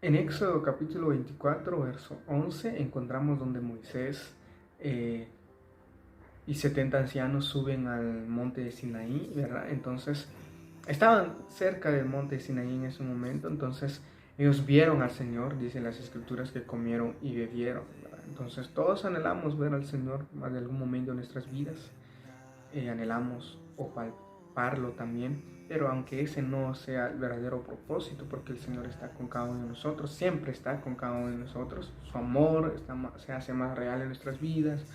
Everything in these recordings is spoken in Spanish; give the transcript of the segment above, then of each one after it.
En Éxodo capítulo 24, verso 11, encontramos donde Moisés y 70 ancianos suben al monte de Sinaí, ¿verdad? Entonces, estaban cerca del monte de Sinaí en ese momento, entonces ellos vieron al Señor, dice las escrituras, que comieron y bebieron, ¿verdad? Entonces, todos anhelamos ver al Señor más de algún momento de nuestras vidas, anhelamos o palparlo también, pero aunque ese no sea el verdadero propósito, porque el Señor está con cada uno de nosotros, siempre está con cada uno de nosotros, su amor se hace más real en nuestras vidas,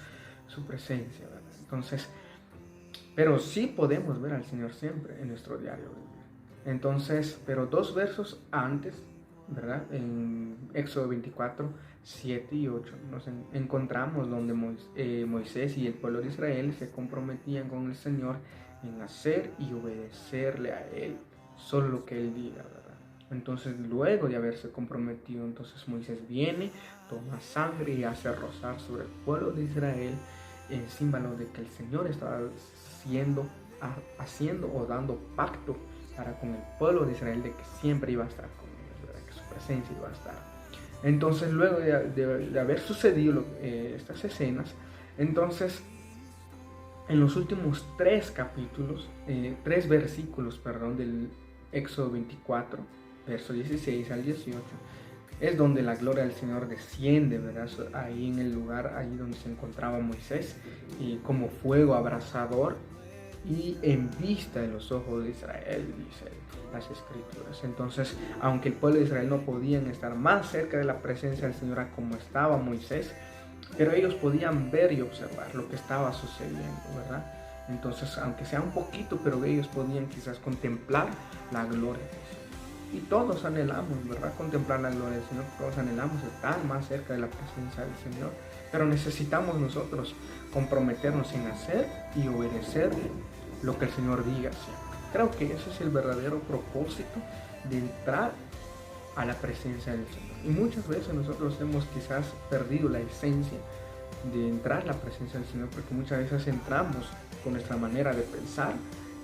su presencia, ¿verdad? Entonces, pero sí podemos ver al Señor siempre en nuestro diario vivir. Entonces, pero dos versos antes, ¿verdad? En Éxodo 24, 7 y 8 nos encontramos donde Moisés y el pueblo de Israel se comprometían con el Señor en hacer y obedecerle a Él, solo lo que Él diga, ¿verdad? Entonces, luego de haberse comprometido, entonces Moisés viene, toma sangre y hace rozar sobre el pueblo de Israel en símbolo de que el Señor estaba haciendo o dando pacto para con el pueblo de Israel de que siempre iba a estar con ellos, ¿verdad? Que su presencia iba a estar. Entonces, luego de haber sucedido estas escenas, entonces en los últimos tres versículos, perdón, del Éxodo 24, verso 16 al 18, es donde la gloria del Señor desciende, ¿verdad? Ahí en el lugar, ahí donde se encontraba Moisés, y como fuego abrasador y en vista de los ojos de Israel, dice las escrituras. Entonces, aunque el pueblo de Israel no podían estar más cerca de la presencia del Señor como estaba Moisés, pero ellos podían ver y observar lo que estaba sucediendo, ¿verdad? Entonces, aunque sea un poquito, pero ellos podían quizás contemplar la gloria del Señor. Y todos anhelamos, ¿verdad? Contemplar la gloria del Señor, todos anhelamos estar más cerca de la presencia del Señor, pero necesitamos nosotros comprometernos en hacer y obedecer lo que el Señor diga siempre. Creo que ese es el verdadero propósito de entrar a la presencia del Señor. Y muchas veces nosotros hemos quizás perdido la esencia de entrar a la presencia del Señor, porque muchas veces entramos con nuestra manera de pensar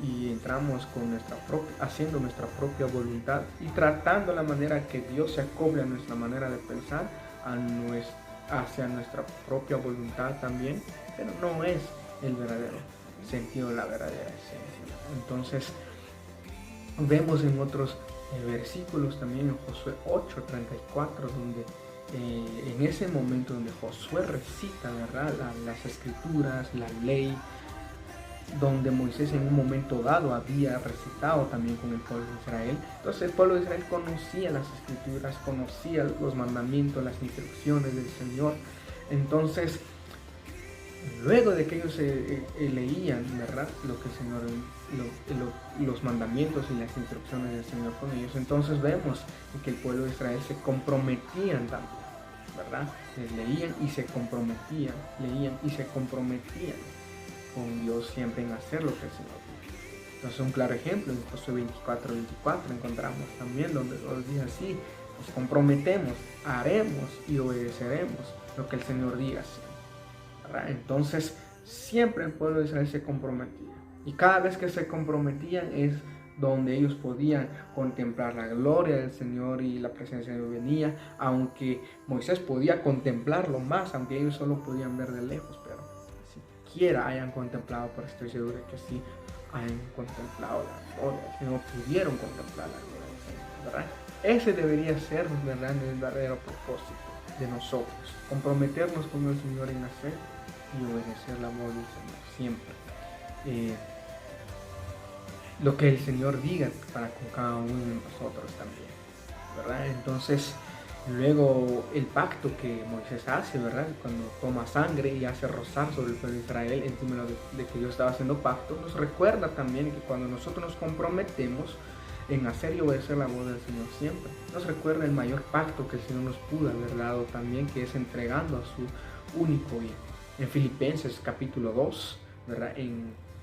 y entramos con haciendo nuestra propia voluntad y tratando la manera que Dios se acople a nuestra manera de pensar, hacia nuestra propia voluntad también, pero no es el verdadero sentido, la verdadera esencia. Entonces, vemos en otros versículos también en Josué 8:34, donde en ese momento donde Josué recita, ¿verdad?, las escrituras, la ley, donde Moisés en un momento dado había recitado también con el pueblo de Israel. Entonces el pueblo de Israel conocía las escrituras, conocía los mandamientos, las instrucciones del Señor. Entonces, luego de que ellos leían, ¿verdad?, lo que el Señor, los mandamientos y las instrucciones del Señor con ellos, entonces vemos que el pueblo de Israel se comprometían también, ¿verdad? Leían y se comprometían, leían y se comprometían con Dios siempre en hacer lo que el Señor dice. Entonces, un claro ejemplo en Josué 24:24 encontramos también donde Dios dice así: nos comprometemos, haremos y obedeceremos lo que el Señor diga siempre, ¿verdad? Entonces, siempre el pueblo de Israel se comprometía. Y cada vez que se comprometían es donde ellos podían contemplar la gloria del Señor y la presencia de Dios venía, aunque Moisés podía contemplarlo más, aunque ellos solo podían ver de lejos, pero siquiera hayan contemplado, pero estoy seguro de que sí hayan contemplado la gloria, que no pudieron contemplar la gloria del Señor, ¿verdad? Ese debería ser, ¿verdad?, el verdadero propósito de nosotros, comprometernos con el Señor en hacer y obedecer la voz del Señor siempre. Lo que el Señor diga para con cada uno de nosotros también, ¿verdad? Entonces, luego el pacto que Moisés hace, ¿verdad?, cuando toma sangre y hace rozar sobre el pueblo de Israel, encima de que Dios estaba haciendo pacto, nos recuerda también que cuando nosotros nos comprometemos en hacer y obedecer la voz del Señor siempre, nos recuerda el mayor pacto que el Señor nos pudo haber dado también, que es entregando a su único Hijo. En Filipenses capítulo 2, ¿verdad?,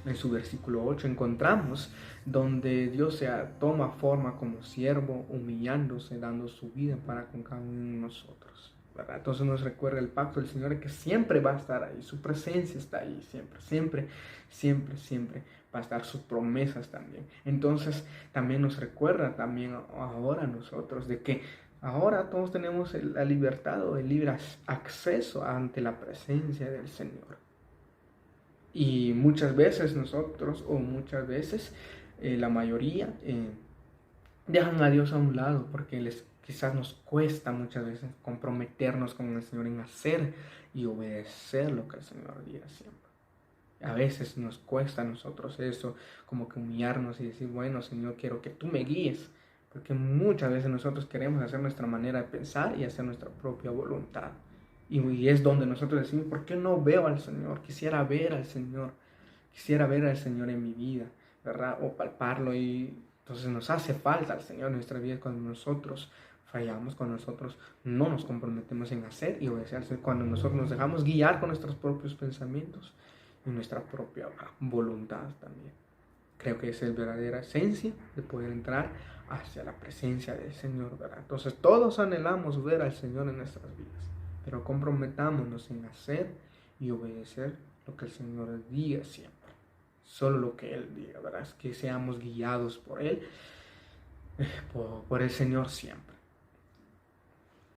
en su versículo 8 encontramos donde Dios toma forma como siervo, humillándose, dando su vida para con cada uno de nosotros, ¿verdad? Entonces nos recuerda el pacto del Señor, que siempre va a estar ahí, su presencia está ahí, siempre, siempre, siempre, siempre va a estar, sus promesas también. Entonces también nos recuerda también ahora a nosotros de que Ahora todos tenemos la libertad o el libre acceso ante la presencia del Señor. Y muchas veces nosotros, o muchas veces la mayoría, dejan a Dios a un lado porque quizás nos cuesta muchas veces comprometernos con el Señor en hacer y obedecer lo que el Señor diga siempre. A veces nos cuesta a nosotros eso, como que humillarnos y decir, bueno, Señor, quiero que tú me guíes, porque muchas veces nosotros queremos hacer nuestra manera de pensar y hacer nuestra propia voluntad. Y es donde nosotros decimos, ¿por qué no veo al Señor? Quisiera ver al Señor en mi vida, ¿verdad? O palparlo, y entonces nos hace falta el Señor en nuestra vida cuando nosotros fallamos, cuando nosotros no nos comprometemos en hacer y obedecer, cuando nosotros nos dejamos guiar con nuestros propios pensamientos y nuestra propia voluntad también. Creo que esa es la verdadera esencia de poder entrar hacia la presencia del Señor, ¿verdad? Entonces todos anhelamos ver al Señor en nuestras vidas, pero comprometámonos en hacer y obedecer lo que el Señor diga siempre. Solo lo que Él diga, ¿verdad? Es que seamos guiados por Él, por el Señor siempre.